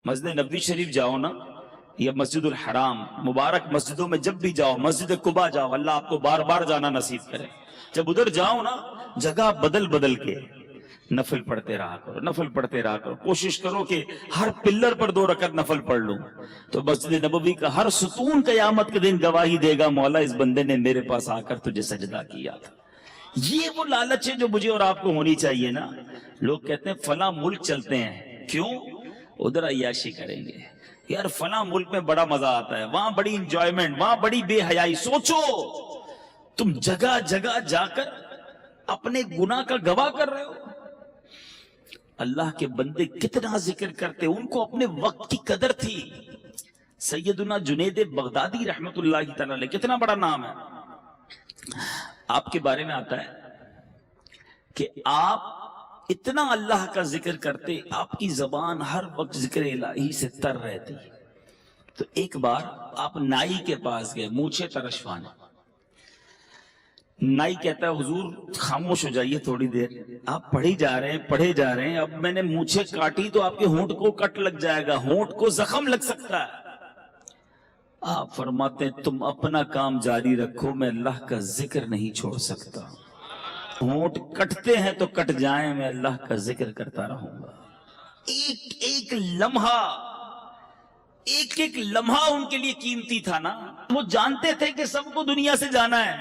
مسجد نبوی شریف جاؤ نا یا مسجد الحرام، مبارک مسجدوں میں جب بھی جاؤ، مسجد قباء جاؤ، اللہ آپ کو بار بار جانا نصیب کرے، جب ادھر جاؤ نا جگہ بدل بدل کے نفل پڑھتے رہا کرو، نفل پڑھتے رہا کرو، کوشش کرو کہ ہر پلر پر 2 رکعت نفل پڑھ لوں تو مسجد نبوی کا ہر ستون قیامت کے دن گواہی دے گا، مولا اس بندے نے میرے پاس آ کر تجھے سجدہ کیا تھا۔ یہ وہ لالچ ہے جو مجھے اور آپ کو ہونی چاہیے نا۔ لوگ کہتے ہیں فلاں ملک چلتے ہیں، کیوں؟ ادھر عیاشی کریں گے، یار فلاں ملک میں بڑا مزہ آتا ہے، وہاں بڑی انجوائمنٹ، وہاں بڑی بے حیائی۔ سوچو تم جگہ جگہ جا کر اپنے گناہ کا گواہ کر رہے ہو۔ اللہ کے بندے کتنا ذکر کرتے، ان کو اپنے وقت کی قدر تھی۔ سیدنا جنید بغدادی رحمت اللہ تعالی علیہ، کتنا بڑا نام ہے، آپ کے بارے میں آتا ہے کہ آپ اتنا اللہ کا ذکر کرتے، آپ کی زبان ہر وقت ذکر الہی سے تر رہتی۔ تو ایک بار آپ نائی کے پاس گئے، مونچھیں ترشوانے۔ نائی کہتا ہے حضور خاموش ہو جائیے تھوڑی دیر، آپ پڑھی جا رہے ہیں پڑھے جا رہے ہیں، اب میں نے مونچھیں کاٹی تو آپ کے ہونٹ کو کٹ لگ جائے گا، ہونٹ کو زخم لگ سکتا ہے۔ آپ فرماتے ہیں تم اپنا کام جاری رکھو، میں اللہ کا ذکر نہیں چھوڑ سکتا۔ ہونٹ کٹتے ہیں تو کٹ جائیں، میں اللہ کا ذکر کرتا رہوں گا۔ ایک ایک لمحہ، ایک ایک لمحہ ان کے لیے قیمتی تھا نا۔ وہ جانتے تھے کہ سب کو دنیا سے جانا ہے،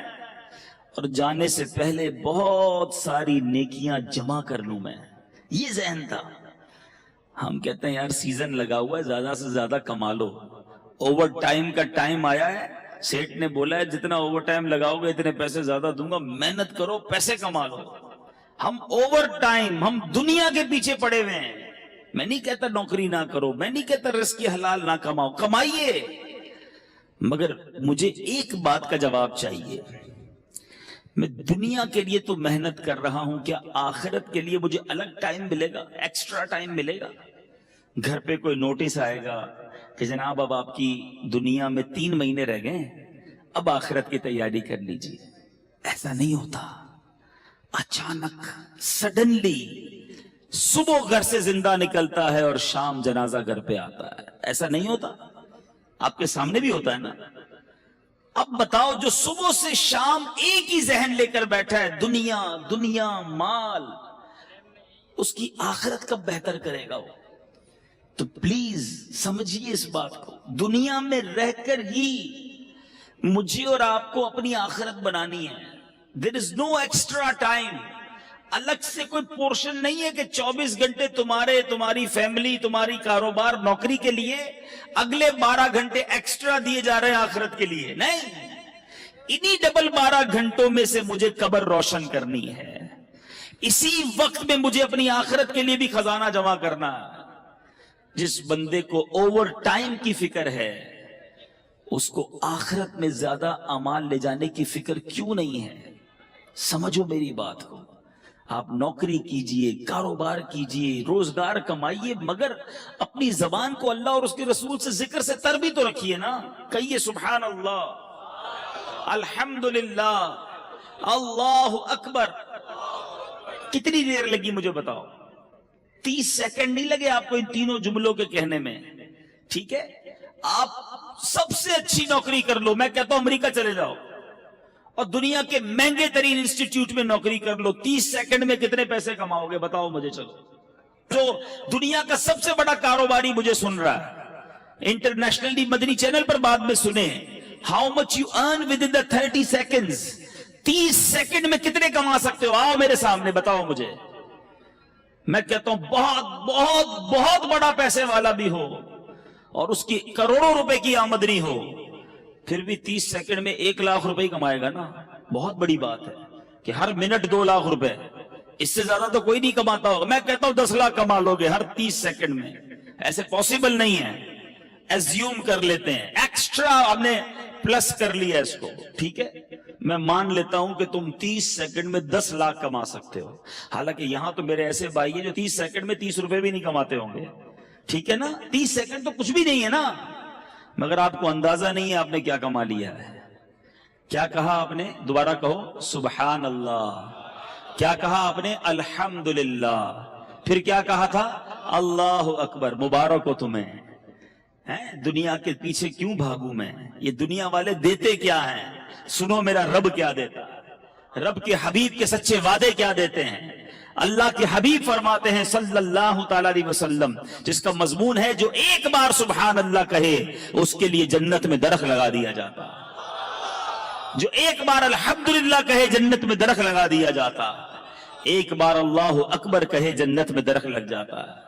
اور جانے سے پہلے بہت ساری نیکیاں جمع کر لوں میں، یہ ذہن تھا۔ ہم کہتے ہیں یار سیزن لگا ہوا ہے، زیادہ سے زیادہ کما لو، اوور ٹائم کا ٹائم آیا ہے، سیٹ نے بولا ہے جتنا اوور ٹائم لگاؤ گے اتنے پیسے زیادہ دوں گا، محنت کرو پیسے کما لو۔ ہم اوور ٹائم، ہم دنیا کے پیچھے پڑے ہوئے ہیں۔ میں نہیں کہتا نوکری نہ کرو، میں نہیں کہتا رزق حلال نہ کماؤ، کمائیے، مگر مجھے ایک بات کا جواب چاہیے، میں دنیا کے لیے تو محنت کر رہا ہوں، کیا آخرت کے لیے مجھے الگ ٹائم ملے گا، ایکسٹرا ٹائم ملے گا؟ گھر پہ کوئی نوٹس آئے گا کہ جناب اب آپ کی دنیا میں 3 مہینے رہ گئے، اب آخرت کی تیاری کر لیجیے۔ ایسا نہیں ہوتا، اچانک سڈنلی صبح گھر سے زندہ نکلتا ہے اور شام جنازہ گھر پہ آتا ہے، ایسا نہیں ہوتا؟ آپ کے سامنے بھی ہوتا ہے نا۔ اب بتاؤ جو صبح سے شام ایک ہی ذہن لے کر بیٹھا ہے، دنیا دنیا مال، اس کی آخرت کب بہتر کرے گا وہ؟ تو پلیز سمجھیے اس بات کو، دنیا میں رہ کر ہی مجھے اور آپ کو اپنی آخرت بنانی ہے۔ There is no extra time، الگ سے کوئی پورشن نہیں ہے کہ 24 گھنٹے تمہاری فیملی، تمہاری کاروبار، نوکری کے لیے، اگلے 12 گھنٹے ایکسٹرا دیے جا رہے ہیں آخرت کے لیے۔ نہیں، انہی ڈبل 12 گھنٹوں میں سے مجھے قبر روشن کرنی ہے، اسی وقت میں مجھے اپنی آخرت کے لیے بھی خزانہ جمع کرنا ہے۔ جس بندے کو اوور ٹائم کی فکر ہے، اس کو آخرت میں زیادہ اعمال لے جانے کی فکر کیوں نہیں ہے؟ سمجھو میری بات کو۔ آپ نوکری کیجئے، کاروبار کیجئے، روزگار کمائیے، مگر اپنی زبان کو اللہ اور اس کے رسول سے ذکر سے تر بھی تو رکھیے نا۔ کہیے سبحان اللہ، الحمدللہ، اللہ اکبر۔ کتنی دیر لگی مجھے بتاؤ؟ 30 سیکنڈ نہیں لگے آپ کو ان تینوں جملوں کے کہنے میں، ٹھیک ہے؟ آپ سب سے اچھی نوکری کر لو، میں کہتا ہوں امریکہ چلے جاؤ اور دنیا کے مہنگے ترین انسٹیٹیوٹ میں نوکری کر لو، 30 سیکنڈ میں کتنے پیسے کماؤ گے بتاؤ مجھے؟ چلو، جو دنیا کا سب سے بڑا کاروباری مجھے سن رہا ہے، انٹرنیشنلی مدنی چینل پر بعد میں سنیں، how much you earn with in the 30 seconds, 30 second میں کتنے کما سکتے ہو؟ آؤ میرے سامنے بتاؤ مجھے۔ میں کہتا ہوں بہت بہت بہت بڑا پیسے والا بھی ہو اور اس کی کروڑوں روپے کی آمدنی ہو، پھر بھی 30 سیکنڈ میں 1 لاکھ روپے کمائے گا نا۔ بہت بڑی بات ہے کہ ہر منٹ 2 لاکھ روپے، اس سے زیادہ تو کوئی نہیں کماتا ہوگا۔ میں کہتا ہوں 10 لاکھ کما لو گے ہر 30 سیکنڈ میں، ایسے پاسبل نہیں ہے، ایزیوم کر لیتے ہیں، ایکسٹرا ہم نے پلس کر لیا اس کو، ٹھیک ہے؟ میں مان لیتا ہوں کہ تم 30 سیکنڈ میں 10 لاکھ کما سکتے ہو، حالانکہ یہاں تو میرے ایسے بھائی ہیں جو 30 سیکنڈ میں 30 روپے بھی نہیں کماتے ہوں گے، ٹھیک ہے نا؟ 30 سیکنڈ تو کچھ بھی نہیں ہے نا، مگر آپ کو اندازہ نہیں ہے آپ نے کیا کما لیا ہے۔ کیا کہا آپ نے؟ دوبارہ کہو سبحان اللہ۔ کیا کہا آپ نے؟ الحمدللہ۔ پھر کیا کہا تھا؟ اللہ اکبر، مبارک ہو تمہیں. دنیا کے پیچھے کیوں بھاگوں میں؟ یہ دنیا والے دیتے کیا ہیں؟ سنو میرا رب کیا دیتا ہے، رب کے حبیب کے سچے وعدے کیا دیتے ہیں. اللہ کے حبیب فرماتے ہیں صلی اللہ تعالی علیہ وسلم، جس کا مضمون ہے جو ایک بار سبحان اللہ کہے اس کے لیے جنت میں درخت لگا دیا جاتا. جو ایک بار الحمدللہ کہے جنت میں درخت لگا دیا جاتا. ایک بار اللہ اکبر کہے جنت میں درخت لگ جاتا ہے.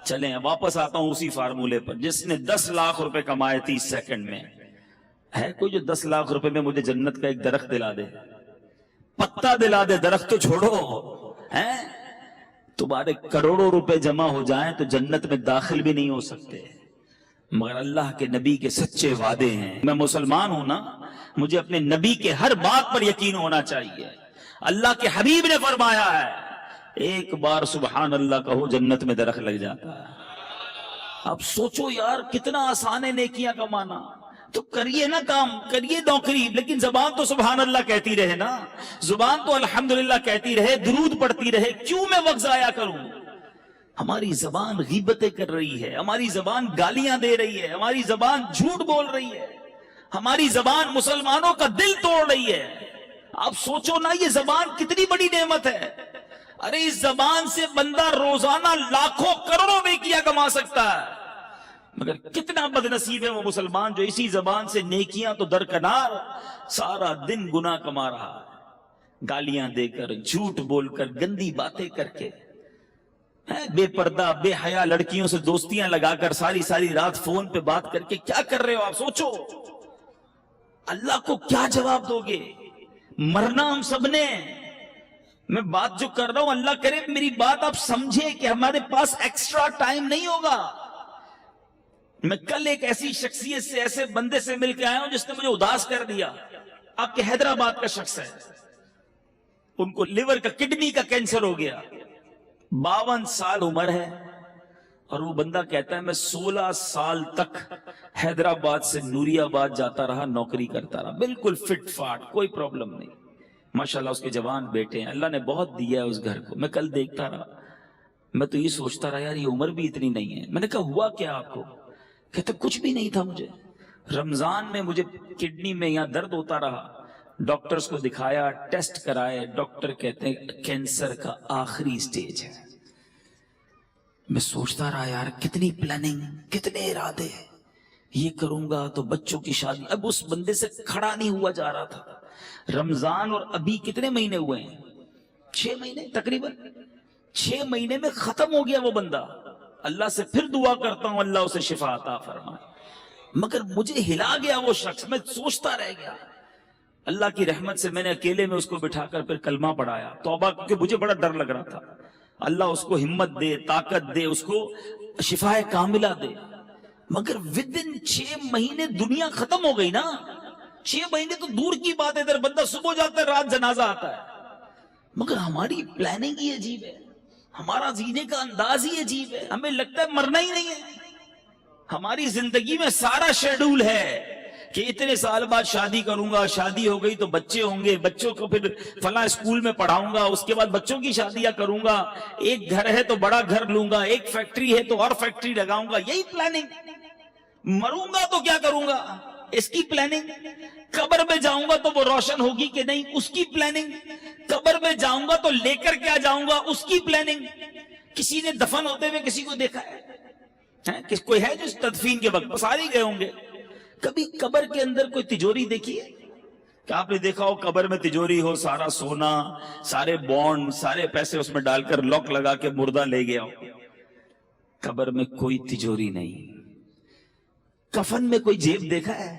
چلیں واپس آتا ہوں اسی فارمولے پر. جس نے 10 لاکھ روپے کمائے 30 سیکنڈ میں، ہے کوئی جو 10 لاکھ روپے میں مجھے جنت کا ایک درخت دلا دے؟ پتا دلا دے، درخت تو چھوڑو. تمہارے کروڑوں روپے جمع ہو جائیں تو جنت میں داخل بھی نہیں ہو سکتے. مگر اللہ کے نبی کے سچے وعدے ہیں. میں مسلمان ہوں نا، مجھے اپنے نبی کے ہر بات پر یقین ہونا چاہیے. اللہ کے حبیب نے فرمایا ہے ایک بار سبحان اللہ کہو جنت میں درخت لگ جاتا ہے. اب سوچو یار کتنا آسان ہے نیکیاں کمانا. تو کریے نا کام، کریے نوکری، لیکن زبان تو سبحان اللہ کہتی رہے نا، زبان تو الحمدللہ کہتی رہے، درود پڑھتی رہے. کیوں میں وقت ضائع کروں؟ ہماری زبان غیبتیں کر رہی ہے، ہماری زبان گالیاں دے رہی ہے، ہماری زبان جھوٹ بول رہی ہے، ہماری زبان مسلمانوں کا دل توڑ رہی ہے. آپ سوچو نا یہ زبان کتنی بڑی نعمت ہے. ارے اس زبان سے بندہ روزانہ لاکھوں کروڑوں نیکیاں کما سکتا ہے. مگر کتنا بد نصیب ہے وہ مسلمان جو اسی زبان سے نیکیاں تو درکنار سارا دن گناہ کما رہا ہے. گالیاں دے کر، جھوٹ بول کر، گندی باتیں کر کے، بے پردہ بے حیا لڑکیوں سے دوستیاں لگا کر ساری ساری رات فون پہ بات کر کے کیا کر رہے ہو آپ؟ سوچو اللہ کو کیا جواب دو گے؟ مرنا ہم سب نے. میں بات جو کر رہا ہوں اللہ کرے میری بات آپ سمجھے کہ ہمارے پاس ایکسٹرا ٹائم نہیں ہوگا. میں کل ایک ایسی شخصیت سے، ایسے بندے سے مل کے آیا ہوں جس نے مجھے اداس کر دیا. آپ کے حیدرآباد کا شخص ہے، ان کو لیور کا، کڈنی کا کینسر ہو گیا. 52 سال عمر ہے اور وہ بندہ کہتا ہے میں 16 سال تک حیدرآباد سے نوری آباد جاتا رہا، نوکری کرتا رہا، بالکل فٹ فاٹ، کوئی پرابلم نہیں. ماشاءاللہ اس کے جوان بیٹے ہیں، اللہ نے بہت دیا ہے اس گھر کو. میں کل دیکھتا رہا، میں تو یہ سوچتا رہا یار یہ عمر بھی اتنی نہیں ہے. میں نے کہا ہوا کیا آپ کو؟ کہتے کچھ بھی نہیں تھا مجھے. رمضان میں مجھے کڈنی میں یہاں درد ہوتا رہا، ڈاکٹرز کو دکھایا، ٹیسٹ کرائے، ڈاکٹر کہتے ہیں کینسر کا آخری سٹیج ہے. میں سوچتا رہا یار کتنی پلاننگ، کتنے ارادے، یہ کروں گا تو بچوں کی شادی. اب اس بندے سے کھڑا نہیں ہوا جا رہا تھا. رمضان اور ابھی کتنے مہینے ہوئے ہیں؟ 6 مہینے تقریباً. 6 مہینے میں ختم ہو گیا وہ بندہ. اللہ سے پھر دعا کرتا ہوں اللہ اسے شفا عطا فرمائے. مگر مجھے ہلا گیا وہ شخص. میں سوچتا رہ گیا. اللہ کی رحمت سے میں نے اکیلے میں اس کو بٹھا کر پھر کلمہ پڑھایا، توبہ، کیونکہ مجھے بڑا ڈر لگ رہا تھا. اللہ اس کو ہمت دے، طاقت دے، اس کو شفا کاملہ دے. مگر ودن 6 مہینے دنیا ختم ہو گئی نا. 6 مہینے تو دور کی بات ہے، ادھر بندہ صبح جاتا ہے رات جنازہ آتا ہے. مگر ہماری پلاننگ ہی عجیب ہے، ہمارا جینے کا انداز ہی عجیب ہے. ہمیں لگتا ہے مرنا ہی نہیں ہے. ہماری زندگی میں سارا شیڈول ہے کہ اتنے سال بعد شادی کروں گا، شادی ہو گئی تو بچے ہوں گے، بچوں کو پھر فلاں اسکول میں پڑھاؤں گا، اس کے بعد بچوں کی شادیاں کروں گا، ایک گھر ہے تو بڑا گھر لوں گا، ایک فیکٹری ہے تو اور فیکٹری لگاؤں گا. یہی پلاننگ. مروں گا تو کیا کروں گا، اس کی پلاننگ. قبر میں جاؤں گا تو وہ روشن ہوگی کہ نہیں، اس کی پلاننگ. قبر میں جاؤں گا تو لے کر کیا جاؤں گا، اس کی پلاننگ. کسی نے دفن ہوتے ہوئے کسی کو دیکھا ہے؟ کوئی ہے جو اس تدفین کے وقت سارے گئے ہوں گے. کبھی قبر کے اندر کوئی تجوری دیکھی ہے کہ آپ نے دیکھا ہو قبر میں تجوری ہو، سارا سونا، سارے بانڈ، سارے پیسے اس میں ڈال کر لاک لگا کے مردہ لے گیا ہو؟ قبر میں کوئی تجوری نہیں. کفن میں کوئی جیب دیکھا ہے؟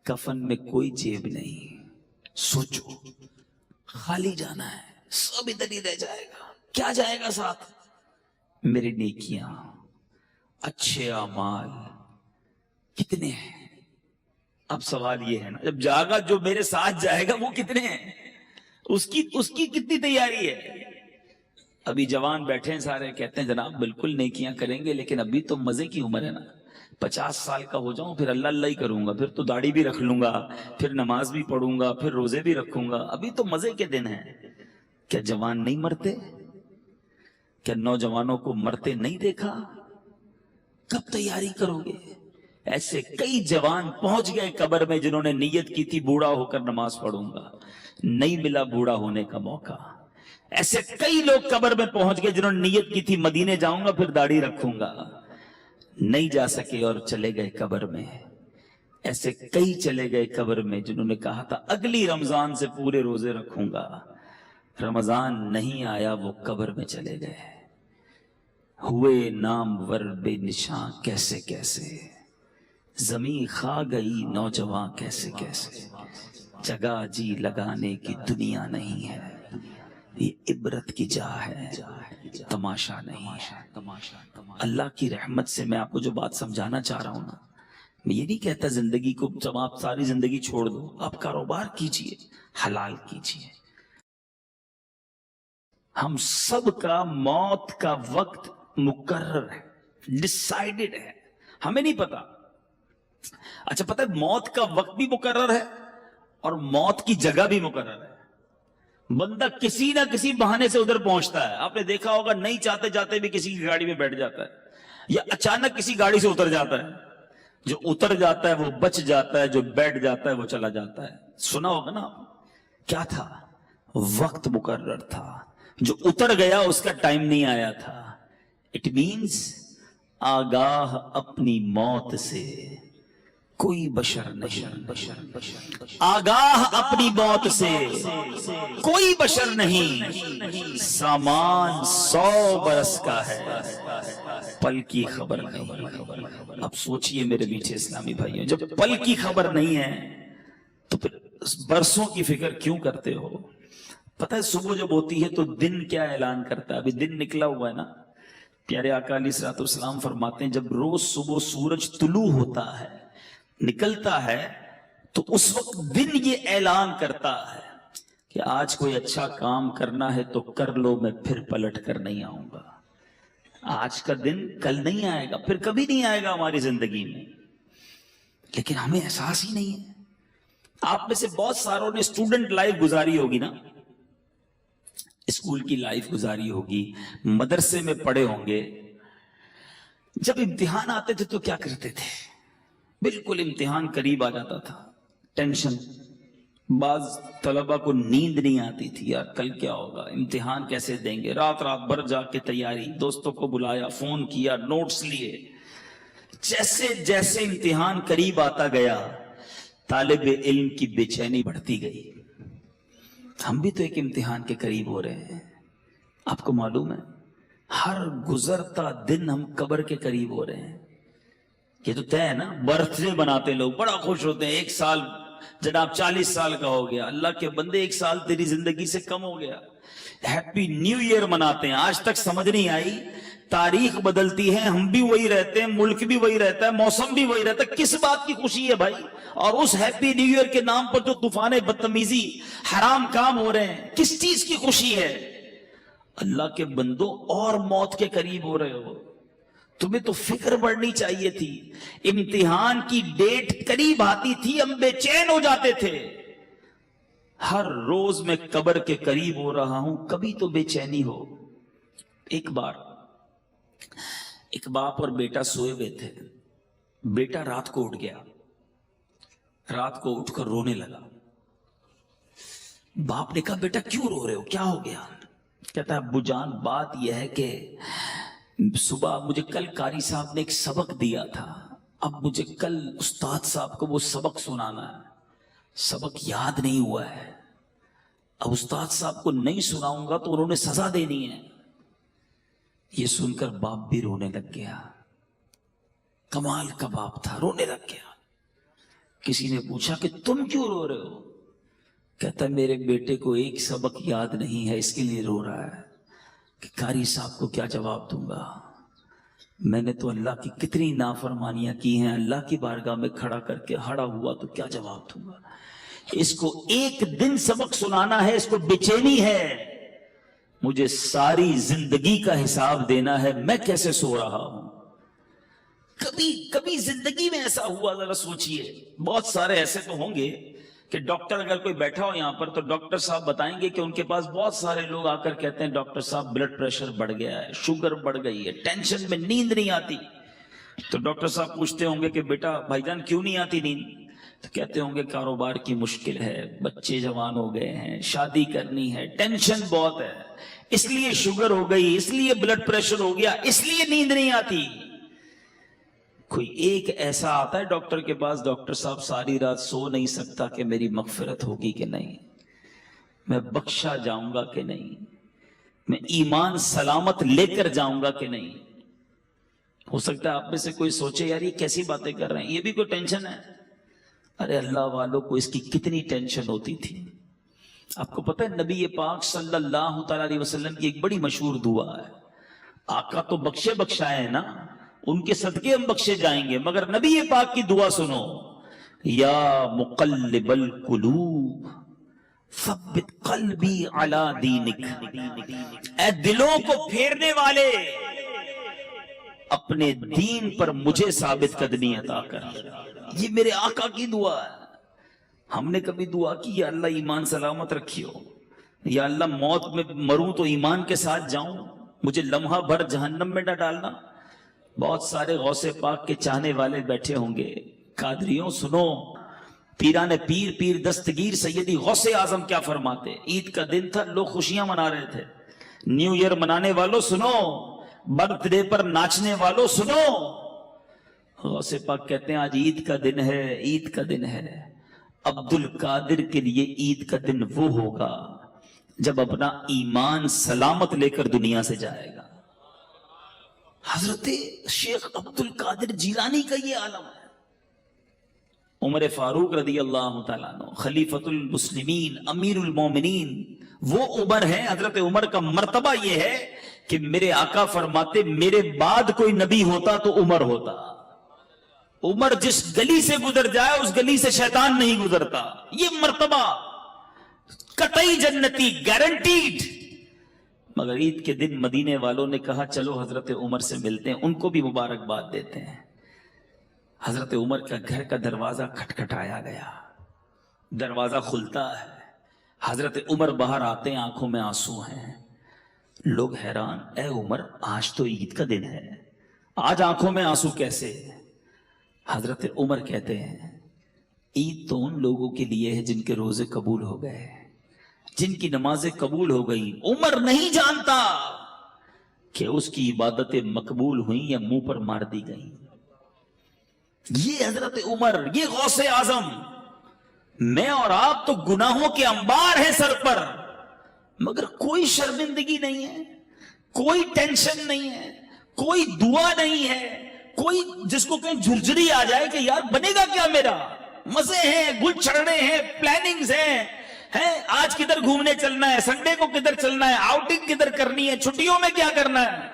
کفن میں کوئی جیب نہیں. سوچو خالی جانا ہے، سب ادھر ہی رہ جائے گا. کیا جائے گا ساتھ؟ میری نیکیاں، اچھے اعمال کتنے ہیں؟ اب سوال یہ ہے نا، جب جاگا جو میرے ساتھ جائے گا وہ کتنے ہیں؟ اس کی کتنی تیاری ہے؟ ابھی جوان بیٹھے ہیں سارے، کہتے ہیں جناب بالکل نیکیاں کریں گے، لیکن ابھی تو مزے کی عمر ہے نا. 50 سال کا ہو جاؤں پھر اللہ اللہ ہی کروں گا، پھر تو داڑھی بھی رکھ لوں گا، پھر نماز بھی پڑھوں گا، پھر روزے بھی رکھوں گا. ابھی تو مزے کے دن ہیں. کیا جوان نہیں مرتے؟ کیا نوجوانوں کو مرتے نہیں دیکھا؟ کب تیاری کرو گے؟ ایسے کئی جوان پہنچ گئے قبر میں جنہوں نے نیت کی تھی بوڑھا ہو کر نماز پڑھوں گا، نہیں ملا بوڑھا ہونے کا موقع۔ ایسے کئی لوگ قبر میں پہنچ گئے جنہوں نے نیت کی تھی مدینے جاؤں گا پھر داڑھی رکھوں گا، نہیں جا سکے اور چلے گئے قبر میں۔ ایسے کئی چلے گئے قبر میں جنہوں نے کہا تھا اگلی رمضان سے پورے روزے رکھوں گا، رمضان نہیں آیا وہ قبر میں چلے گئے، ہوئے نامور بے نشاں کیسے کیسے، زمین کھا گئی نوجوان کیسے کیسے، جگہ جی لگانے کی دنیا نہیں ہے، یہ عبرت کی جا ہے، تماشا نہیں ہے۔ اللہ کی رحمت سے میں آپ کو جو بات سمجھانا چاہ رہا ہوں نا، میں یہ نہیں کہتا زندگی کو جب آپ ساری زندگی چھوڑ دو، آپ کاروبار کیجئے، حلال کیجئے۔ ہم سب کا موت کا وقت مقرر ہے، ڈیسائیڈڈ ہے، ہمیں نہیں پتا۔ اچھا پتہ ہے موت کا وقت بھی مقرر ہے اور موت کی جگہ بھی مقرر ہے۔ بندہ کسی نہ کسی بہانے سے ادھر پہنچتا ہے، آپ نے دیکھا ہوگا نہیں چاہتے جاتے بھی کسی کی گاڑی میں بیٹھ جاتا ہے، یا اچانک کسی گاڑی سے اتر جاتا ہے۔ جو اتر جاتا ہے وہ بچ جاتا ہے، جو بیٹھ جاتا ہے وہ چلا جاتا ہے۔ سنا ہوگا نا، کیا تھا؟ وقت مقرر تھا۔ جو اتر گیا اس کا ٹائم نہیں آیا تھا۔ اٹ مینز آگاہ اپنی موت سے کوئی بشر نہیں، آگاہ اپنی موت سے کوئی بشر نہیں، سامان 100 برس کا ہے، پل کی خبر نہیں۔ اب سوچئے میرے میٹھے اسلامی بھائیوں، جب پل کی خبر نہیں ہے تو پھر برسوں کی فکر کیوں کرتے ہو؟ پتہ ہے صبح جب ہوتی ہے تو دن کیا اعلان کرتا ہے؟ ابھی دن نکلا ہوا ہے نا، پیارے آقا علیہ الصلوۃ والسلام فرماتے ہیں جب روز صبح سورج طلوع ہوتا ہے، نکلتا ہے، تو اس وقت دن یہ اعلان کرتا ہے کہ آج کوئی اچھا کام کرنا ہے تو کر لو، میں پھر پلٹ کر نہیں آؤں گا۔ آج کا دن کل نہیں آئے گا، پھر کبھی نہیں آئے گا ہماری زندگی میں، لیکن ہمیں احساس ہی نہیں ہے۔ آپ میں سے بہت ساروں نے اسٹوڈنٹ لائف گزاری ہوگی نا، اسکول کی لائف گزاری ہوگی، مدرسے میں پڑھے ہوں گے۔ جب امتحان آتے تھے تو کیا کرتے تھے؟ بالکل امتحان قریب آ جاتا تھا، ٹینشن، بعض طلبہ کو نیند نہیں آتی تھی، یار کل کیا ہوگا، امتحان کیسے دیں گے، رات رات بھر جا کے تیاری، دوستوں کو بلایا، فون کیا، نوٹس لیے۔ جیسے جیسے امتحان قریب آتا گیا طالب علم کی بے چینی بڑھتی گئی۔ ہم بھی تو ایک امتحان کے قریب ہو رہے ہیں، آپ کو معلوم ہے ہر گزرتا دن ہم قبر کے قریب ہو رہے ہیں۔ یہ تو طے ہے نا، برتھ ڈے مناتے لوگ، بڑا خوش ہوتے ہیں، ایک سال جناب 40 سال کا ہو گیا، اللہ کے بندے ایک سال تیری زندگی سے کم ہو گیا۔ ہیپی نیو ایئر مناتے ہیں، آج تک سمجھ نہیں آئی تاریخ بدلتی ہے، ہم بھی وہی رہتے ہیں، ملک بھی وہی رہتا ہے، موسم بھی وہی رہتا ہے، کس بات کی خوشی ہے بھائی؟ اور اس ہیپی نیو ایئر کے نام پر جو طوفان بدتمیزی، حرام کام ہو رہے ہیں، کس چیز کی خوشی ہے؟ اللہ کے بندو اور موت کے قریب ہو رہے ہو، تمہیں تو فکر بڑھنی چاہیے تھی۔ امتحان کی ڈیٹ قریب آتی تھی ہم بے چین ہو جاتے تھے، ہر روز میں قبر کے قریب ہو رہا ہوں، کبھی تو بے چینی ہو۔ ایک بار ایک باپ اور بیٹا سوئے ہوئے تھے، بیٹا رات کو اٹھ گیا، رات کو اٹھ کر رونے لگا۔ باپ نے کہا بیٹا کیوں رو رہے ہو، کیا ہو گیا؟ کہتا ہے ابو جان بات یہ ہے کہ صبح مجھے کل قاری صاحب نے ایک سبق دیا تھا، اب مجھے کل استاد صاحب کو وہ سبق سنانا ہے، سبق یاد نہیں ہوا ہے، اب استاد صاحب کو نہیں سناؤں گا تو انہوں نے سزا دینی ہے۔ یہ سن کر باپ بھی رونے لگ گیا، کمال کا باپ تھا، رونے لگ گیا۔ کسی نے پوچھا کہ تم کیوں رو رہے ہو؟ کہتا ہے میرے بیٹے کو ایک سبق یاد نہیں ہے، اس کے لیے رو رہا ہے کہ قاری صاحب کو کیا جواب دوں گا، میں نے تو اللہ کی کتنی نافرمانیاں کی ہیں، اللہ کی بارگاہ میں کھڑا کر کے ہڑا ہوا تو کیا جواب دوں گا، اس کو ایک دن سبق سنانا ہے، اس کو بے چینی ہے، مجھے ساری زندگی کا حساب دینا ہے، میں کیسے سو رہا ہوں۔ کبھی کبھی زندگی میں ایسا ہوا، ذرا سوچئے، بہت سارے ایسے تو ہوں گے کہ ڈاکٹر اگر کوئی بیٹھا ہو یہاں پر تو ڈاکٹر صاحب بتائیں گے کہ ان کے پاس بہت سارے لوگ آ کر کہتے ہیں ڈاکٹر صاحب بلڈ پریشر بڑھ گیا ہے, شوگر بڑھ گئی ہے, ٹینشن میں نیند نہیں آتی. تو ڈاکٹر صاحب پوچھتے ہوں گے کہ بیٹا بھائی جان کیوں نہیں آتی نیند؟ تو کہتے ہوں گے کاروبار کی مشکل ہے, بچے جوان ہو گئے ہیں, شادی کرنی ہے, ٹینشن بہت ہے, اس لیے شوگر ہو گئی, اس لیے بلڈ پریشر ہو گیا, اس لیے نیند نہیں آتی. کوئی ایک ایسا آتا ہے ڈاکٹر کے پاس, ڈاکٹر صاحب ساری رات سو نہیں سکتا کہ میری مغفرت ہوگی کہ نہیں, میں بخشا جاؤں گا کہ نہیں, میں ایمان سلامت لے کر جاؤں گا کہ نہیں. ہو سکتا ہے آپ میں سے کوئی سوچے یار یہ کیسی باتیں کر رہے ہیں, یہ بھی کوئی ٹینشن ہے؟ ارے اللہ والوں کو اس کی کتنی ٹینشن ہوتی تھی. آپ کو پتہ ہے نبی پاک صلی اللہ تعالی علیہ وسلم کی ایک بڑی مشہور دعا ہے. آقا تو بخشے بخشائے ہیں نا, ان کے صدقے ہم بخشے جائیں گے, مگر نبی پاک کی دعا سنو, یا مقلب القلوب ثبت قلبی علی دینک, اے دلوں کو پھیرنے والے اپنے دین پر مجھے ثابت قدمی عطا کر. یہ میرے آقا کی دعا ہے. ہم نے کبھی دعا کی یا اللہ ایمان سلامت رکھیو, یا اللہ موت میں مروں تو ایمان کے ساتھ جاؤں, مجھے لمحہ بھر جہنم میں نہ ڈالنا. بہت سارے غوث پاک کے چاہنے والے بیٹھے ہوں گے. قادریوں سنو, پیران پیر پیر دستگیر سیدی غوث اعظم کیا فرماتے. عید کا دن تھا, لوگ خوشیاں منا رہے تھے. نیو ایئر منانے والوں سنو, برتھ ڈے پر ناچنے والوں سنو, غوث پاک کہتے ہیں آج عید کا دن ہے, عید کا دن ہے. عبد القادر کے لیے عید کا دن وہ ہوگا جب اپنا ایمان سلامت لے کر دنیا سے جائے گا. حضرت شیخ عبد القادر جیلانی کا یہ عالم ہے. عمر فاروق رضی اللہ تعالیٰ عنہ خلیفۃ المسلمین امیر المومنین, وہ عمر ہے. حضرت عمر کا مرتبہ یہ ہے کہ میرے آقا فرماتے میرے بعد کوئی نبی ہوتا تو عمر ہوتا. عمر جس گلی سے گزر جائے اس گلی سے شیطان نہیں گزرتا. یہ مرتبہ قطعی جنتی, گارنٹیڈ. مگر عید کے دن مدینے والوں نے کہا چلو حضرت عمر سے ملتے ہیں, ان کو بھی مبارکباد دیتے ہیں. حضرت عمر کا گھر کا دروازہ کھٹکھٹایا گیا, دروازہ کھلتا ہے, حضرت عمر باہر آتے ہیں, آنکھوں میں آنسو ہیں. لوگ حیران, اے عمر آج تو عید کا دن ہے, آج آنکھوں میں آنسو کیسے؟ حضرت عمر کہتے ہیں عید تو ان لوگوں کے لیے ہے جن کے روزے قبول ہو گئے, جن کی نمازیں قبول ہو گئی. عمر نہیں جانتا کہ اس کی عبادتیں مقبول ہوئیں یا منہ پر مار دی گئیں. یہ حضرت عمر, یہ غوث اعظم. میں اور آپ تو گناہوں کے انبار ہیں سر پر, مگر کوئی شرمندگی نہیں ہے, کوئی ٹینشن نہیں ہے, کوئی دعا نہیں ہے, کوئی جس کو کہیں جھرجھری آ جائے کہ یار بنے گا کیا میرا. مزے ہیں, گل چڑھنے ہیں, پلاننگز ہیں, آج کدھر گھومنے چلنا ہے, سنڈے کو کدھر چلنا ہے, آؤٹنگ کدھر کرنی ہے, چھٹیوں میں کیا کرنا ہے.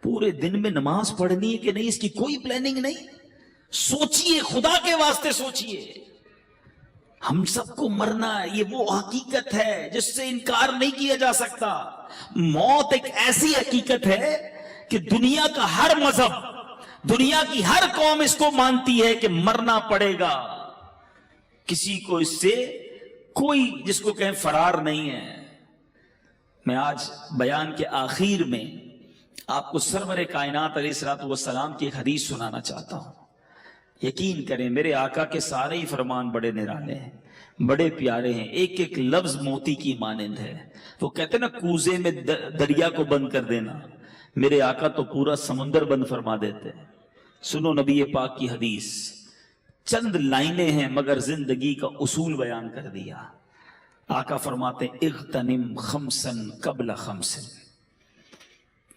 پورے دن میں نماز پڑھنی ہے کہ نہیں, اس کی کوئی پلاننگ نہیں. سوچئے, خدا کے واسطے سوچئے, ہم سب کو مرنا ہے. یہ وہ حقیقت ہے جس سے انکار نہیں کیا جا سکتا. موت ایک ایسی حقیقت ہے کہ دنیا کا ہر مذہب, دنیا کی ہر قوم اس کو مانتی ہے کہ مرنا پڑے گا. کسی کو اس سے کوئی جس کو کہیں فرار نہیں ہے. میں آج بیان کے آخر میں آپ کو سرور کائنات علیہ الصلوۃ والسلام کی ایک حدیث سنانا چاہتا ہوں. یقین کریں میرے آقا کے سارے ہی فرمان بڑے نرالے ہیں, بڑے پیارے ہیں, ایک ایک لفظ موتی کی مانند ہے. وہ کہتے ہیں نا کوزے میں دریا کو بند کر دینا, میرے آقا تو پورا سمندر بند فرما دیتے ہیں. سنو نبی پاک کی حدیث, چند لائنیں ہیں مگر زندگی کا اصول بیان کر دیا. آقا فرماتے ہیں اغتنم خمسن قبل خمسن,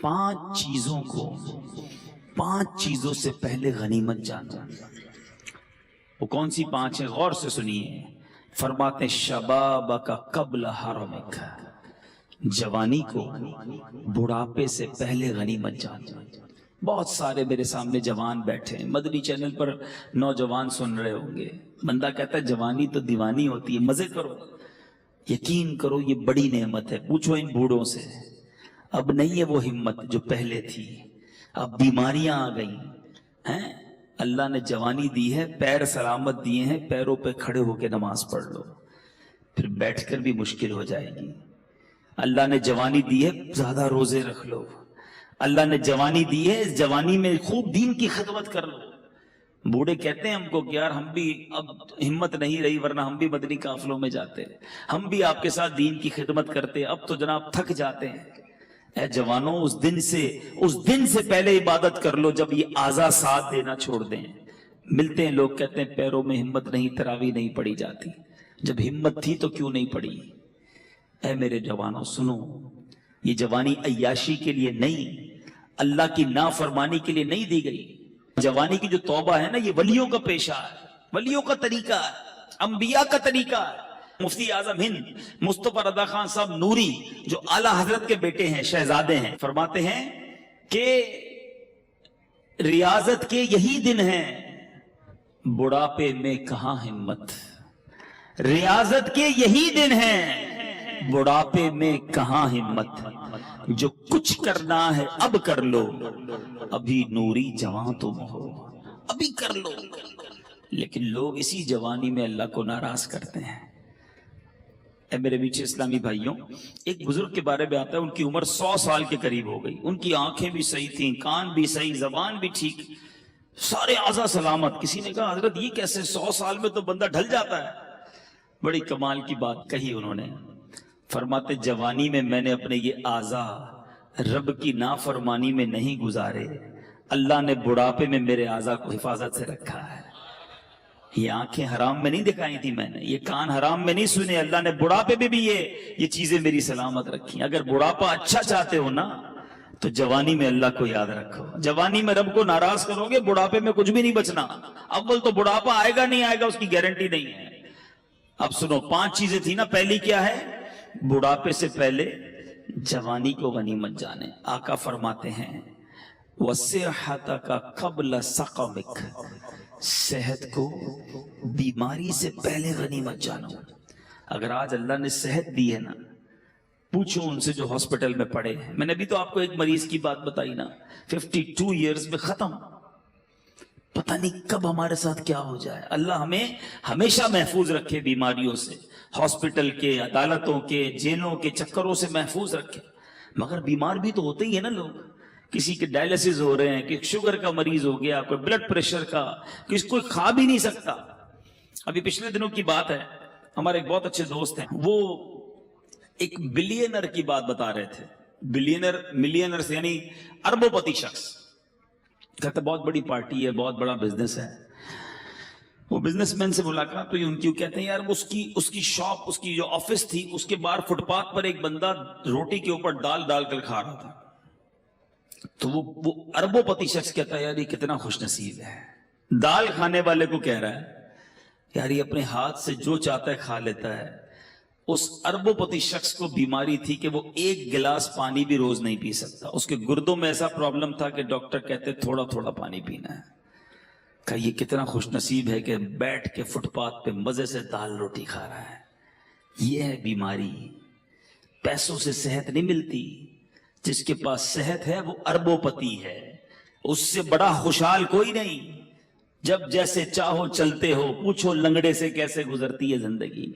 5 چیزوں کو 5 چیزوں سے پہلے غنیمت جانا. وہ کون سی 5 ہیں؟ غور سے سنیے. فرماتے ہیں شبابک قبل حرمک, جوانی کو بڑھاپے سے پہلے غنیمت جانا. بہت سارے میرے سامنے جوان بیٹھے ہیں, مدنی چینل پر نوجوان سن رہے ہوں گے. بندہ کہتا ہے جوانی تو دیوانی ہوتی ہے, مزے کرو. یقین کرو یہ بڑی نعمت ہے. پوچھو ان بوڑھوں سے, اب نہیں ہے وہ ہمت جو پہلے تھی. اب بیماریاں آ گئی ہیں, اللہ نے جوانی دی ہے، پیر سلامت دیے ہیں، پیروں پہ کھڑے ہو کے نماز پڑھ لو، پھر بیٹھ کر بھی مشکل ہو جائے گی۔ اللہ نے جوانی دی ہے، زیادہ روزے رکھ لو۔ اللہ نے جوانی دی ہے، اس جوانی میں خوب دین کی خدمت کر لو۔ بوڑھے کہتے ہیں ہم کو کہ یار ہم بھی اب ہمت نہیں رہی، ورنہ ہم بھی مدنی قافلوں میں جاتے، ہم بھی آپ کے ساتھ دین کی خدمت کرتے، اب تو جناب تھک جاتے ہیں۔ اے جوانوں، اس دن سے پہلے عبادت کر لو جب یہ اعضاء ساتھ دینا چھوڑ دیں۔ ملتے ہیں لوگ کہتے ہیں پیروں میں ہمت نہیں، تراویح نہیں پڑی جاتی۔ جب ہمت تھی تو کیوں نہیں پڑی؟ اے میرے جوانوں سنو، یہ جوانی عیاشی کے لیے نہیں، اللہ کی نافرمانی کے لیے نہیں دی گئی۔ جوانی کی جو توبہ ہے نا، یہ ولیوں کا پیشہ ہے، ولیوں کا طریقہ ہے، انبیاء کا طریقہ ہے۔ مفتی اعظم ہند مصطفی رضا خان صاحب نوری، جو اعلیٰ حضرت کے بیٹے ہیں، شہزادے ہیں، فرماتے ہیں کہ ریاضت کے یہی دن ہیں، بڑھاپے میں کہاں ہمت۔ ریاضت کے یہی دن ہیں، بڑھاپے میں کہاں ہمت۔ جو کچھ کرنا ہے اب کر لو، ابھی نوری جوان تم ہو، ابھی کر لو۔ لیکن لوگ اسی جوانی میں اللہ کو ناراض کرتے ہیں۔ اے میرے میٹھے اسلامی بھائیوں، ایک بزرگ کے بارے میں آتا ہے، ان کی عمر 100 سال کے قریب ہو گئی، ان کی آنکھیں بھی صحیح تھیں، کان بھی صحیح، زبان بھی ٹھیک، سارے اعضاء سلامت۔ کسی نے کہا حضرت یہ کیسے 100 سال میں تو بندہ ڈھل جاتا ہے؟ بڑی کمال کی بات کہی انہوں نے، فرماتے جوانی میں میں نے اپنے یہ اعضاء رب کی نافرمانی میں نہیں گزارے، اللہ نے بڑھاپے میں میرے اعضاء کو حفاظت سے رکھا ہے۔ یہ آنکھیں حرام میں نہیں دکھائی تھی میں نے، یہ کان حرام میں نہیں سنے، اللہ نے بڑھاپے میں بھی یہ چیزیں میری سلامت رکھی۔ اگر بڑھاپا اچھا چاہتے ہو نا تو جوانی میں اللہ کو یاد رکھو۔ جوانی میں رب کو ناراض کرو گے، بڑھاپے میں کچھ بھی نہیں بچنا۔ اول تو بڑھاپا آئے گا نہیں آئے گا اس کی گارنٹی نہیں ہے۔ اب سنو، 5 چیزیں تھی نا، پہلی کیا ہے؟ بڑھاپے سے پہلے جوانی کو غنیمت جانے۔ آقا فرماتے ہیں وَصِحَّتَكَ قَبْلَ سَقَمِكَ، صحت کو بیماری سے پہلے غنیمت جانو۔ اگر آج اللہ نے صحت دی ہے نا، پوچھو ان سے جو ہاسپٹل میں پڑے ہیں۔ میں نے بھی تو آپ کو ایک مریض کی بات بتائی نا، 52 ایئرز میں ختم، پتہ نہیں کب ہمارے ساتھ کیا ہو جائے۔ اللہ ہمیں ہمیشہ محفوظ رکھے بیماریوں سے، ہاسپٹل کے، عدالتوں کے، جیلوں کے چکروں سے محفوظ رکھے۔ مگر بیمار بھی تو ہوتے ہی ہیں نا لوگ، کسی کے ڈائلسس ہو رہے ہیں، کہ شوگر کا مریض ہو گیا، کوئی بلڈ پریشر کا، کوئی کھا بھی نہیں سکتا۔ ابھی پچھلے دنوں کی بات ہے، ہمارے ایک بہت اچھے دوست ہیں، وہ ایک بلینر کی بات بتا رہے تھے۔ ملینر سے یعنی اربوں پتی شخص، کہتے بہت بڑی پارٹی ہے، بہت بڑا بزنس ہے۔ وہ بزنس مین سے ملاقات ہوئی ان کی، کہتے ہیں یار اس کی شاپ، اس کی جو آفس تھی، اس کے باہر فٹ پاتھ پر ایک بندہ روٹی کے اوپر ڈال ڈال کر کھا رہا تھا۔ تو وہ اربوں پتی شخص کہتا ہے یار یہ کتنا خوش نصیب ہے، دال کھانے والے کو کہہ رہا ہے یار یہ اپنے ہاتھ سے جو چاہتا ہے کھا لیتا ہے۔ اس اربوں پتی شخص کو بیماری تھی کہ وہ 1 گلاس پانی بھی روز نہیں پی سکتا، اس کے گردوں میں ایسا پرابلم تھا کہ ڈاکٹر کہتے تھوڑا تھوڑا پانی پینا ہے۔ کہ یہ کتنا خوش نصیب ہے کہ بیٹھ کے فٹ پاتھ پہ مزے سے دال روٹی کھا رہا ہے۔ یہ ہے بیماری، پیسوں سے صحت نہیں ملتی۔ جس کے پاس صحت ہے وہ اربوں پتی ہے، اس سے بڑا خوشحال کوئی نہیں۔ جب جیسے چاہو چلتے ہو، پوچھو لنگڑے سے کیسے گزرتی ہے زندگی،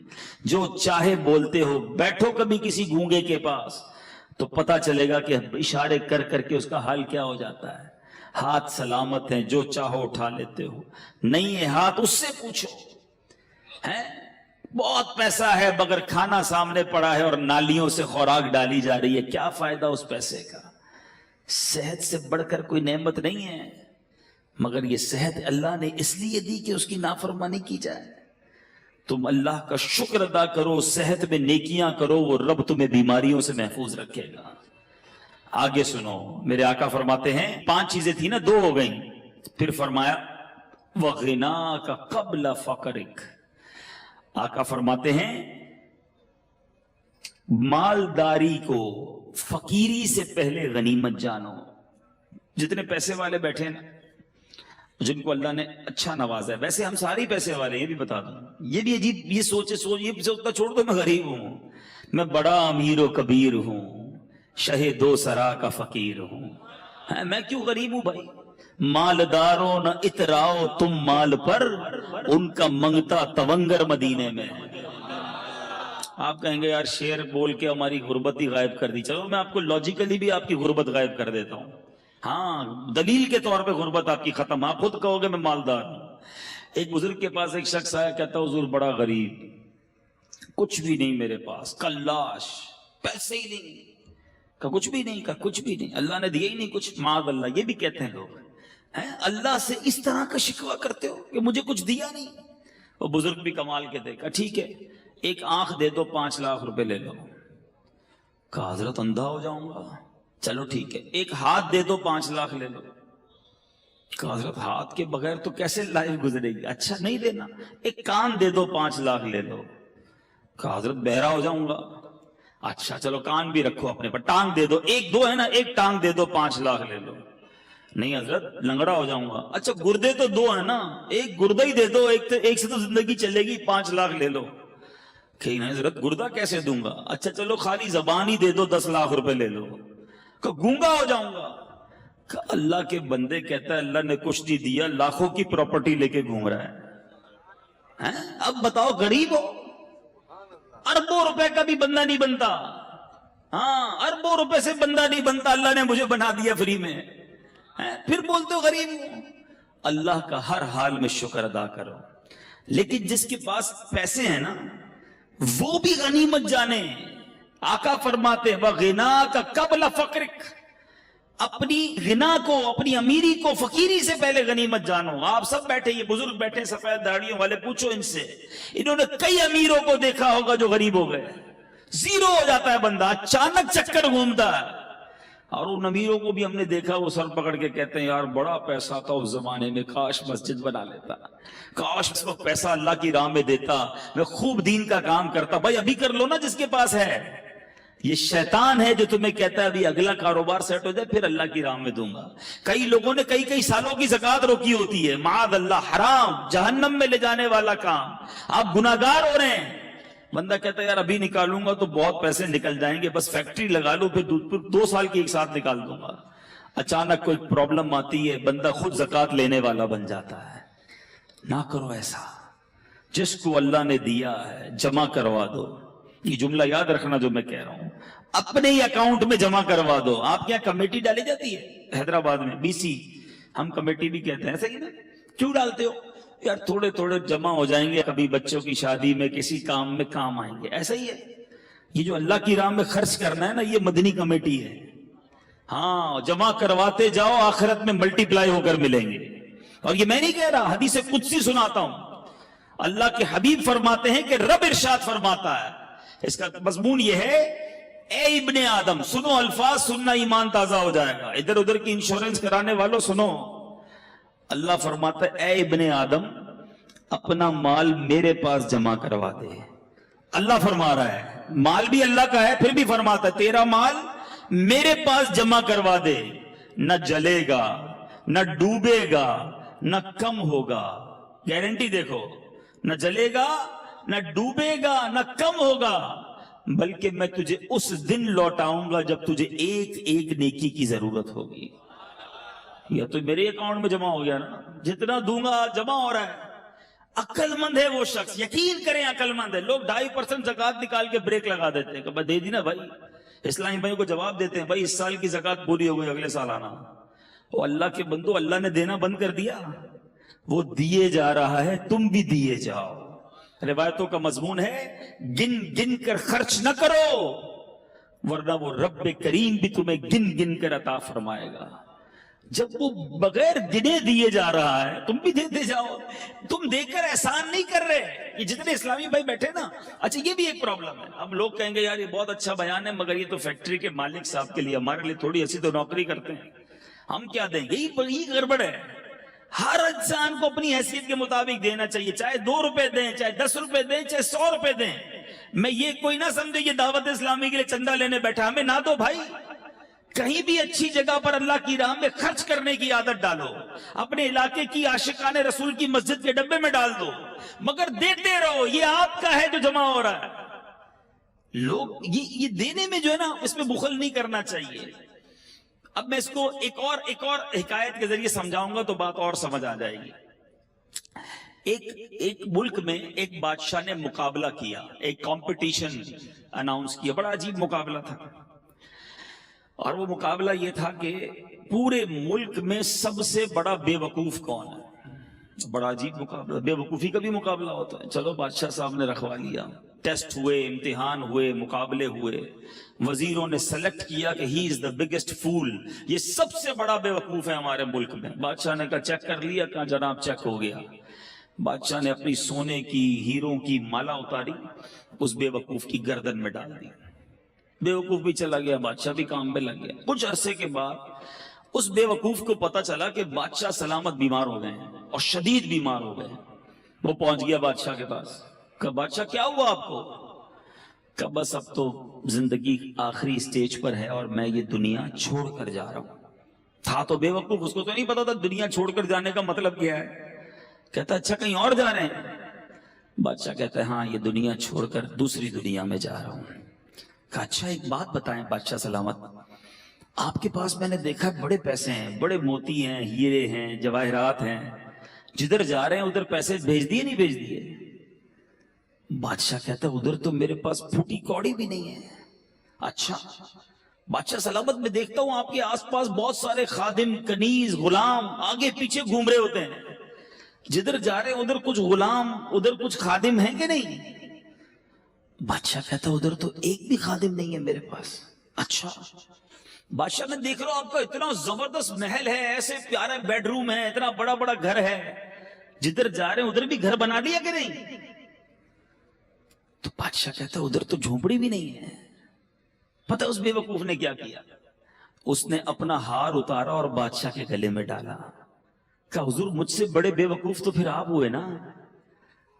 جو چاہے بولتے ہو۔ بیٹھو کبھی کسی گونگے کے پاس تو پتا چلے گا کہ اشارے کر کر کے اس کا حال کیا ہو جاتا ہے۔ ہاتھ سلامت ہیں، جو چاہو اٹھا لیتے ہو، نہیں ہے ہاتھ اس سے پوچھو۔ ہے بہت پیسہ ہے مگر کھانا سامنے پڑا ہے اور نالیوں سے خوراک ڈالی جا رہی ہے، کیا فائدہ اس پیسے کا؟ صحت سے بڑھ کر کوئی نعمت نہیں ہے، مگر یہ صحت اللہ نے اس لیے دی کہ اس کی نافرمانی کی جائے۔ تم اللہ کا شکر ادا کرو، صحت میں نیکیاں کرو، وہ رب تمہیں بیماریوں سے محفوظ رکھے گا۔ آگے سنو، میرے آقا فرماتے ہیں 5 چیزیں تھی نا، 2 ہو گئیں، پھر فرمایا وَغِنَاكَ قَبْلَ فَقْرِكَ۔ آقا فرماتے ہیں مالداری کو فقیری سے پہلے غنیمت جانو۔ جتنے پیسے والے بیٹھے نا، جن کو اللہ نے اچھا نوازا ہے، ویسے ہم سارے پیسے والے، یہ بھی بتا دوں، یہ بھی عجیب یہ سوچتا چھوڑ دو میں غریب ہوں، میں بڑا امیر و کبیر ہوں، شہ 2 سرا کا فقیر ہوں۔ میں کیوں غریب ہوں بھائی؟ مالداروں نہ اتراؤ تم مال پر، ان کا منگتا تونگر مدینے میں۔ آپ کہیں گے یار شعر بول کے ہماری غربت ہی غائب کر دی، چلو میں آپ کو لاجیکلی بھی آپ کی غربت غائب کر دیتا ہوں۔ ہاں دلیل کے طور پہ غربت آپ کی ختم، آپ خود کہو گے میں مالدار ہوں۔ ایک بزرگ کے پاس ایک شخص آیا، کہتا حضور بڑا غریب، کچھ بھی نہیں میرے پاس، کلاش، پیسے ہی نہیں۔ کہا کچھ بھی نہیں؟ کہا کچھ بھی نہیں، اللہ نے دیا ہی نہیں کچھ۔ معاذ اللہ، یہ بھی کہتے ہیں لوگ، اللہ سے اس طرح کا شکوہ کرتے ہو کہ مجھے کچھ دیا نہیں۔ وہ بزرگ بھی کمال کے تھے، کہا ٹھیک ہے ایک آنکھ دے دو 5 لاکھ روپے لے لو۔ کہا حضرت اندھا ہو جاؤں گا۔ چلو ٹھیک ہے ایک ہاتھ دے دو 5 لاکھ لے لو۔ کہا حضرت ہاتھ کے بغیر تو کیسے لائف گزرے گی؟ اچھا نہیں دینا، ایک کان دے دو 5 لاکھ لے لو۔ کہا حضرت بہرا ہو جاؤں گا۔ اچھا چلو کان بھی رکھو اپنے پر، ٹانگ دے دو، ایک دو ہے نا، ایک ٹانگ دے دو 5 لاکھ لے لو۔ نہیں حضرت لنگڑا ہو جاؤں گا۔ اچھا گردے تو 2 ہیں نا، ایک گردہ ہی دے دو، ایک سے تو زندگی چلے گی، 5 لاکھ لے لو۔ کہ نہیں حضرت گردہ کیسے دوں گا؟ اچھا چلو خالی زبان ہی دے دو 10 لاکھ روپے لے لو۔ کہ گونگا ہو جاؤں گا۔ کہ اللہ کے بندے کہتا ہے اللہ نے کچھ نہیں دیا، لاکھوں کی پراپرٹی لے کے گھوم رہا ہے۔ اب بتاؤ غریب ہو، اربوں روپے کا بھی بندہ نہیں بنتا۔ ہاں اربوں روپے سے بندہ نہیں بنتا، اللہ نے مجھے بنا دیا فری میں، پھر بولتے ہو غریب ہوں۔ اللہ کا ہر حال میں شکر ادا کرو، لیکن جس کے پاس پیسے ہیں نا وہ بھی غنیمت جانے۔ آقا فرماتے وَغِنَاكَ قَبْلَ فَقْرِكَ، اپنی غنا کو، اپنی امیری کو فقیری سے پہلے غنیمت جانو۔ آپ سب بیٹھے، یہ بزرگ بیٹھے سفید داڑھیوں والے، پوچھو ان سے، انہوں نے کئی امیروں کو دیکھا ہوگا جو غریب ہو گئے، زیرو ہو جاتا ہے بندہ، اچانک چکر گھومتا ہے۔ اور ان امیروں کو بھی ہم نے دیکھا وہ سر پکڑ کے کہتے ہیں یار بڑا پیسہ تھا اس زمانے میں، کاش مسجد بنا لیتا، کاش اس وقت پیسہ اللہ کی راہ میں دیتا، میں خوب دین کا کام کرتا۔ بھائی ابھی کر لو نا جس کے پاس ہے۔ یہ شیطان ہے جو تمہیں کہتا ہے ابھی اگلا کاروبار سیٹ ہو جائے پھر اللہ کی راہ میں دوں گا۔ کئی لوگوں نے کئی سالوں کی زکوٰۃ روکی ہوتی ہے، معاذ اللہ، حرام، جہنم میں لے جانے والا کام، آپ گناہگار ہو رہے ہیں۔ بندہ کہتا ہے یار ابھی نکالوں گا تو بہت پیسے نکل جائیں گے، بس فیکٹری لگا لو پھر 2 سال کی ایک ساتھ نکال دوں گا۔ اچانک کوئی پرابلم آتی ہے، بندہ خود زکوٰۃ لینے والا بن جاتا ہے۔ نہ کرو ایسا، جس کو اللہ نے دیا ہے جمع کروا دو۔ یہ جملہ یاد رکھنا جو میں کہہ رہا ہوں، اپنے ہی اکاؤنٹ میں جمع کروا دو۔ آپ کے یہاں کمیٹی ڈالی جاتی ہے حیدرآباد میں، BC، ہم کمیٹی بھی کہتے ہیں، صحیح نا؟ کیوں ڈالتے ہو؟ یار تھوڑے تھوڑے جمع ہو جائیں گے، کبھی بچوں کی شادی میں کسی کام میں کام آئیں گے۔ ایسا ہی ہے، یہ جو اللہ کی راہ میں خرچ کرنا ہے نا، یہ مدنی کمیٹی ہے۔ ہاں جمع کرواتے جاؤ، آخرت میں ملٹی پلائی ہو کر ملیں گے۔ اور یہ میں نہیں کہہ رہا، حدیث قدسی سناتا ہوں۔ اللہ کے حبیب فرماتے ہیں کہ رب ارشاد فرماتا ہے، اس کا مضمون یہ ہے، اے ابن آدم، سنو الفاظ، سننا ایمان تازہ ہو جائے گا۔ ادھر ادھر کی انشورنس کرانے والوں سنو، اللہ فرماتا ہے اے ابن آدم اپنا مال میرے پاس جمع کروا دے۔ اللہ فرما رہا ہے، مال بھی اللہ کا ہے، پھر بھی فرماتا ہے تیرا مال میرے پاس جمع کروا دے، نہ جلے گا، نہ ڈوبے گا، نہ کم ہوگا۔ گارنٹی دیکھو، نہ جلے گا، نہ ڈوبے گا، نہ کم ہوگا، بلکہ میں تجھے اس دن لوٹاؤں گا جب تجھے ایک ایک نیکی کی ضرورت ہوگی۔ یا تو میرے اکاؤنٹ میں جمع ہو گیا نا، جتنا دوں گا جمع ہو رہا ہے۔ عقل مند ہے وہ شخص، یقین کریں عقل مند ہے۔ لوگ 2.5% زکوٰۃ نکال کے بریک لگا دیتے ہیں کہ بھائی دے دی نا بھائی، اسلامی بھائیوں کو جواب دیتے ہیں بھائی اس سال کی زکوٰۃ پوری ہو گئی، اگلے سال آنا۔ وہ اللہ کے بندو، اللہ نے دینا بند کر دیا، وہ دیے جا رہا ہے، تم بھی دیے جاؤ۔ روایتوں کا مضمون ہے گن گن کر خرچ نہ کرو، ورنہ وہ رب کریم بھی تمہیں گن گن کر عطا فرمائے گا۔ جب وہ بغیر گنے دیے جا رہا ہے، تم بھی دیتے جاؤ۔ تم دے کر احسان نہیں کر رہے۔ یہ جتنے اسلامی بھائی بیٹھے نا، اچھا یہ بھی ایک پرابلم ہے۔ اب لوگ کہیں گے یار یہ بہت اچھا بیان ہے، مگر یہ تو فیکٹری کے مالک صاحب کے لیے، ہمارے لیے تھوڑی ایسی تو نوکری کرتے ہیں، ہم کیا دیں گے؟ یہ گڑبڑ ہے۔ ہر انسان کو اپنی حیثیت کے مطابق دینا چاہیے، چاہے 2 روپے دیں، چاہے 10 روپے دیں، چاہے 100 روپے دیں۔ میں یہ کوئی نہ سمجھے یہ دعوت اسلامی کے لیے چندہ لینے بیٹھا، ہمیں نہ دو بھائی۔ کہیں بھی اچھی جگہ پر اللہ کی راہ میں خرچ کرنے کی عادت ڈالو، اپنے علاقے کی عاشقان رسول کی مسجد کے ڈبے میں ڈال دو، مگر دیتے رہو۔ یہ آپ کا ہے جو جمع ہو رہا ہے۔ لوگ یہ دینے میں جو ہے نا، اس میں بخل نہیں کرنا چاہیے۔ اب میں اس کو ایک اور حکایت کے ذریعے سمجھاؤں گا تو بات اور سمجھ آ جائے گی. ایک ملک میں ایک بادشاہ نے مقابلہ کیا, ایک کمپٹیشن اناؤنس کیا, بڑا عجیب مقابلہ تھا. اور وہ مقابلہ یہ تھا کہ پورے ملک میں سب سے بڑا بے وقوف کون ہے. بڑا عجیب مقابلہ, بے وقوفی کا بھی مقابلہ ہوتا ہے. چلو بادشاہ صاحب نے رکھوا لیا, ٹیسٹ ہوئے, امتحان ہوئے, مقابلے ہوئے, وزیروں نے سلیکٹ کیا کہ ہی از دا بگیسٹ فول, یہ سب سے بڑا بے وقوف ہے ہمارے ملک میں. بادشاہ نے کہا چیک کر لیا, کہا جناب چیک ہو گیا. بادشاہ نے اپنی سونے کی, ہیروں کی مالا اتاری, اس بے وقوف کی گردن میں ڈال دی. بے وقوف بھی چلا گیا, بادشاہ بھی کام پہ لگ گیا. کچھ عرصے کے بعد اس بے وقوف کو پتا چلا کہ بادشاہ سلامت بیمار ہو گئے ہیں اور شدید بیمار ہو گئے. وہ پہنچ گیا بادشاہ کے پاس. کہا بادشاہ کیا ہوا آپ کو؟ کہا بس اب تو زندگی آخری سٹیج پر ہے اور میں یہ دنیا چھوڑ کر جا رہا ہوں. تھا تو بے وقوف, اس کو تو نہیں پتا تھا دنیا چھوڑ کر جانے کا مطلب کیا ہے. کہتا اچھا کہیں اور جا رہے ہیں؟ بادشاہ کہتا ہے ہاں, یہ دنیا چھوڑ کر دوسری دنیا میں جا رہا ہوں. کہا اچھا ایک بات بتائیں بادشاہ سلامت, آپ کے پاس میں نے دیکھا بڑے پیسے ہیں, بڑے موتی ہیں, ہیرے ہیں, جواہرات ہیں, جدھر جا رہے ہیں ادھر پیسے بھیج دیے نہیں بھیج دیے؟ بادشاہ کہتا ہے ادھر تو میرے پاس پھوٹی کوڑی بھی نہیں ہے. اچھا بادشاہ سلامت میں دیکھتا ہوں آپ کے آس پاس بہت سارے خادم, کنیز, غلام آگے پیچھے گھوم رہے ہوتے ہیں, جدھر جا رہے ہیں ادھر کچھ غلام, ادھر کچھ خادم ہیں کہ نہیں؟ بادشاہ کہتا ہے ادھر تو ایک بھی خادم نہیں ہے میرے پاس. اچھا بادشاہ میں دیکھ رہا ہوں آپ کا اتنا زبردست محل ہے, ایسے پیارے بیڈ روم ہے, اتنا بڑا بڑا گھر ہے, جدھر جا رہے ہیں ادھر بھی گھر بنا لیا کہ نہیں؟ تو بادشاہ کہتا ہے ادھر تو جھونپڑی بھی نہیں ہے. پتہ اس بے وقوف نے کیا کیا؟ اس نے اپنا ہار اتارا اور بادشاہ کے گلے میں ڈالا. کہا حضور مجھ سے بڑے بے وقوف تو پھر آپ ہوئے نا,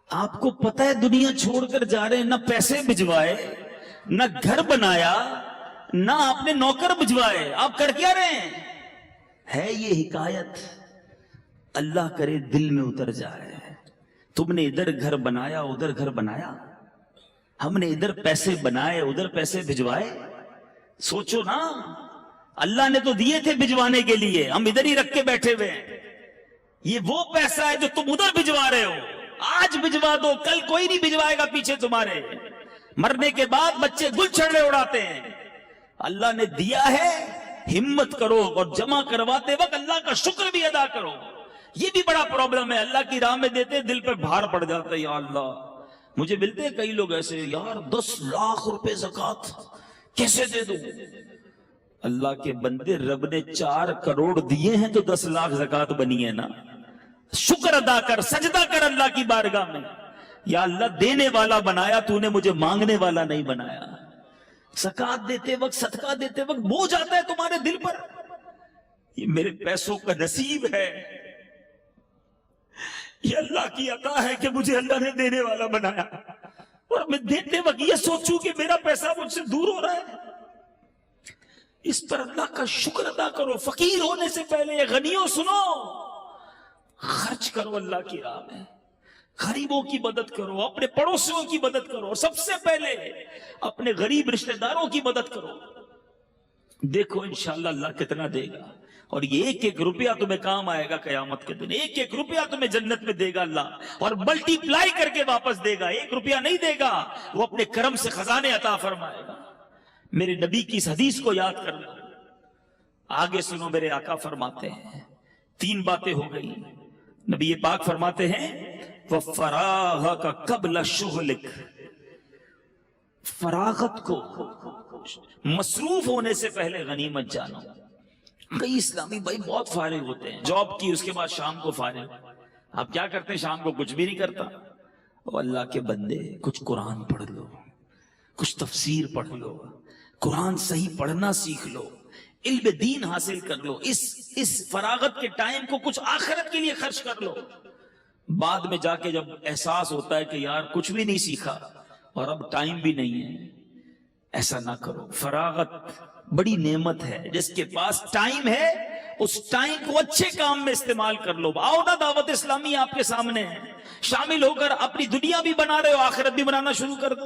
آپ کو پتہ ہے دنیا چھوڑ کر جا رہے ہیں, نہ پیسے بھجوائے, نہ گھر بنایا, نہ آپ نے نوکر بھجوائے, آپ کر کیا رہے ہیں؟ ہے یہ حکایت اللہ کرے دل میں اتر جائے. تم نے ادھر گھر بنایا, ادھر گھر بنایا, ہم نے ادھر پیسے بنائے, ادھر پیسے بھجوائے. سوچو نا, اللہ نے تو دیے تھے بھجوانے کے لیے, ہم ادھر ہی رکھ کے بیٹھے ہوئے ہیں. یہ وہ پیسہ ہے جو تم ادھر بھجوا رہے ہو. آج بھجوا دو, کل کوئی نہیں بھجوائے گا پیچھے تمہارے. مرنے کے بعد بچے گل چھڑے اڑاتے ہیں. اللہ نے دیا ہے, ہمت کرو اور جمع کرواتے وقت اللہ کا شکر بھی ادا کرو. یہ بھی بڑا پرابلم ہے, اللہ کی راہ میں دیتے دل پر بھار پڑ جاتا ہے. یا اللہ, مجھے ملتے ہیں کئی لوگ ایسے, یار 10 لاکھ روپے زکوٰۃ کیسے دے دوں؟ اللہ کے بندے, رب نے 4 کروڑ دیے ہیں تو 10 لاکھ زکوٰۃ بنی ہے نا. شکر ادا کر, سجدہ کر اللہ کی بارگاہ میں. یا اللہ دینے والا بنایا تو نے, مجھے مانگنے والا نہیں بنایا. زکوٰۃ دیتے وقت, صدقہ دیتے وقت بوجھ آتا ہے تمہارے دل پر, یہ میرے پیسوں کا نصیب ہے, یہ اللہ کی عطا ہے کہ مجھے اللہ نے دینے والا بنایا, اور میں دیتے وقت یہ سوچوں کہ میرا پیسہ مجھ سے دور ہو رہا ہے. اس پر اللہ کا شکر ادا کرو. فقیر ہونے سے پہلے غنیوں سنو, خرچ کرو اللہ کی راہ میں, غریبوں کی مدد کرو, اپنے پڑوسیوں کی مدد کرو, اور سب سے پہلے اپنے غریب رشتہ داروں کی مدد کرو. دیکھو انشاءاللہ اللہ کتنا دے گا, اور یہ ایک ایک روپیہ تمہیں کام آئے گا قیامت کے دن. ایک ایک روپیہ تمہیں جنت میں دے گا اللہ, اور ملٹی پلائی کر کے واپس دے گا. 1 روپیہ نہیں دے گا, وہ اپنے کرم سے خزانے عطا فرمائے گا. میرے نبی کی اس حدیث کو یاد کرنا. آگے سنو, میرے آقا فرماتے ہیں 3 باتیں ہو گئی. نبی پاک فرماتے ہیں وَفَرَاغَكَ قَبْلَ شُغْلِكَ, فراغت کو, مصروف ہونے سے پہلے غنیمت جانو. کئی اسلامی بھائی بہت فارغ ہوتے ہیں, جاب کی اس کے بعد شام کو فارغ. آپ کیا کرتے ہیں شام کو؟ کچھ بھی نہیں کرتا. او اللہ کے بندے, کچھ قرآن پڑھ لو, کچھ تفسیر پڑھ لو, قرآن صحیح پڑھنا سیکھ لو, علم دین حاصل کر لو. اس فراغت کے ٹائم کو کچھ آخرت کے لیے خرچ کر لو. بعد میں جا کے جب احساس ہوتا ہے کہ یار کچھ بھی نہیں سیکھا اور اب ٹائم بھی نہیں ہے, ایسا نہ کرو. فراغت بڑی نعمت ہے. جس کے پاس ٹائم ہے اس ٹائم کو اچھے کام میں استعمال کر لو. آؤ نا, دعوت اسلامی آپ کے سامنے ہے, شامل ہو کر اپنی دنیا بھی بنا رہے ہو, آخرت بھی بنانا شروع کر دو.